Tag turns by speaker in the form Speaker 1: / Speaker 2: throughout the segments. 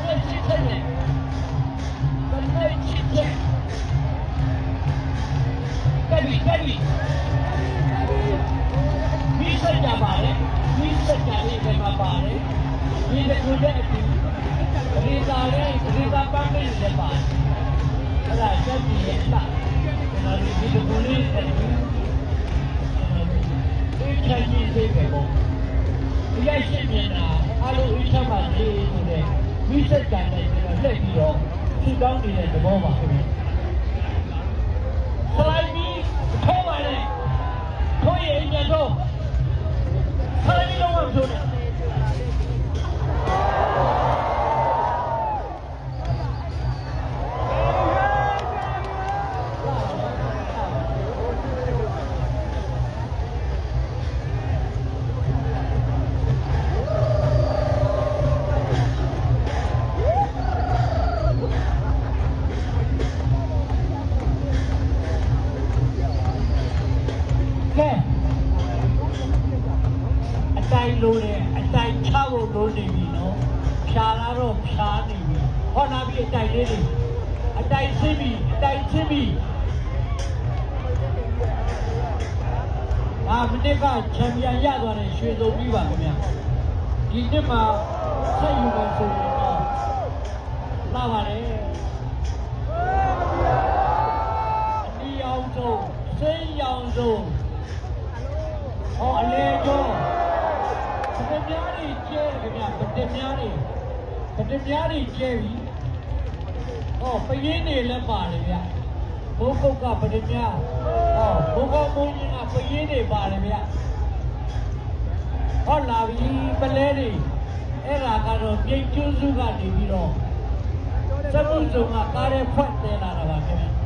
Speaker 1: လက်ရှိချက်နဲ့ဘယ်နဲ့ချစ်ချက်ကဲပြီမိစက်ကြပါလေမိစက်ကြလေးပဲပါတယ်ဒီတစ်ခုတည်းအပြင်ဒီသားလေးဒီသားပန်းလေးလည်းပါတယ်အဲ့ဒါချက်ကြီးရဲ့အလားကျွန်တော်ဒီတစ်ခုလေးဆက်ပြီးဒီချက်ကြီးသေးပဲပေါ့ဒီရရှိနေတာအလိုအချက်ပါလေဆိုတဲ့မိစက်ကြတဲ့ကျွန်တော်လက်ပြီးတော့ဖြူကောင်းနေတဲ့သဘောပါခင်ဗျစလိုက်ပြီးထောပါလေခေါ်ရင်ညတော့စလိုက်ပြီးတော့ဆိုတယ်လို့တယ်အတိုင်ချဖို့လို့နေပြီနော်ဖြာလာတော့ဖြာနေပြီဟောနာပြီးအတိုင်လေးတွေအတိုင်ချင်းပြီမနစ်ကချန်ပီယံရသွားတဲ့ရွှေစုံပြီးပါခင်ဗျာဒီနှစ်မှာဆက်ယူမယ်ဆိုရင်တော့လာပါတယ်အနီအောင်ဆုံးစိမ်းရောင်ဆုံးဟောအလဲကျော်ဗတများတွေကျဲခင်ဗျာဗတများတွေကျဲပြီဟောပရင်းတွေလည်းပါတယ်ဗျာဘိုးကုတ်ကဗတများဟောဘိုးကောင်းမင်းကြီးကပရင်းတွေပါတယ်ဗျာဟောလာပြီပလဲတွေအဲ့ဒါကတော့ပြိတ်ကျွန်းစုကနေပြီးတော့စက်မှုစုံကကားရဲဖွက်တယ်လာတာပါခင်ဗျာ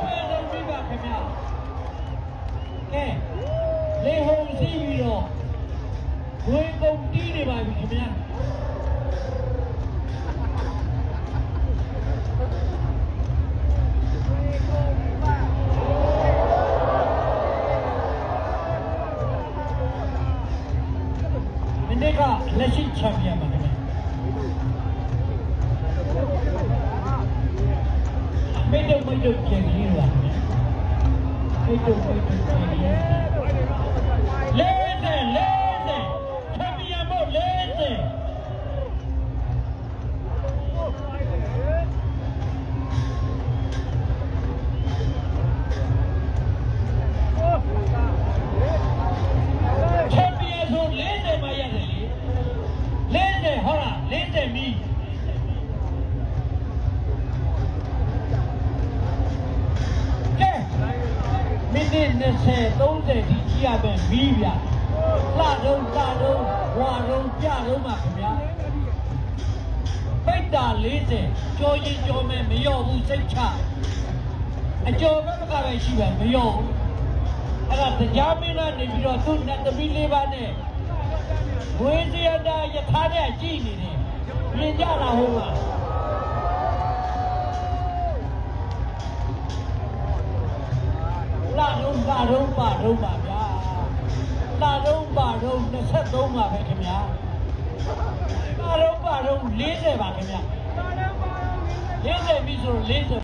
Speaker 1: ရွှေစုံပြီးပါခင်ဗျာကဲလေဟုန်စီးပြီးတော့ဝေကုန်တီးနေပါပြီခင်ဗျာကလက်ရှိချန်ပီယံပါခင်ဗျာမိတ်တို့ကျန်ကြီးပါခင်ဗျာမိတ်တို့ကျန်ကြီး40ချန်ပီယံမို့4040မီကဲမိနစ်20 30ဒီကြည့်ရမယ်မီးဗျလှတော့ဝါတော့ပြတော့မှာခင်ဗျာပိတ်တာ40ကြောရင်ကြောမယ်မလျော့ဘူးစိတ်ချအကျော်ဘက်ကပဲရှိပါမလျော့ဘူးအဲ့ဒါတရားမင်းကနေပြီးတော့သူ့နဲ့သမီးလေးပါနဲ့ဝေးစရတာယထာနဲ့ကြည့်နေတယ်မြင်ကြတာဟုတ်လားလာတော့ပါဗျာလာတော့ပါတော့23ပါပဲခင်ဗျာလာတော့40ပါခင်ဗျာ40ပြီဆို40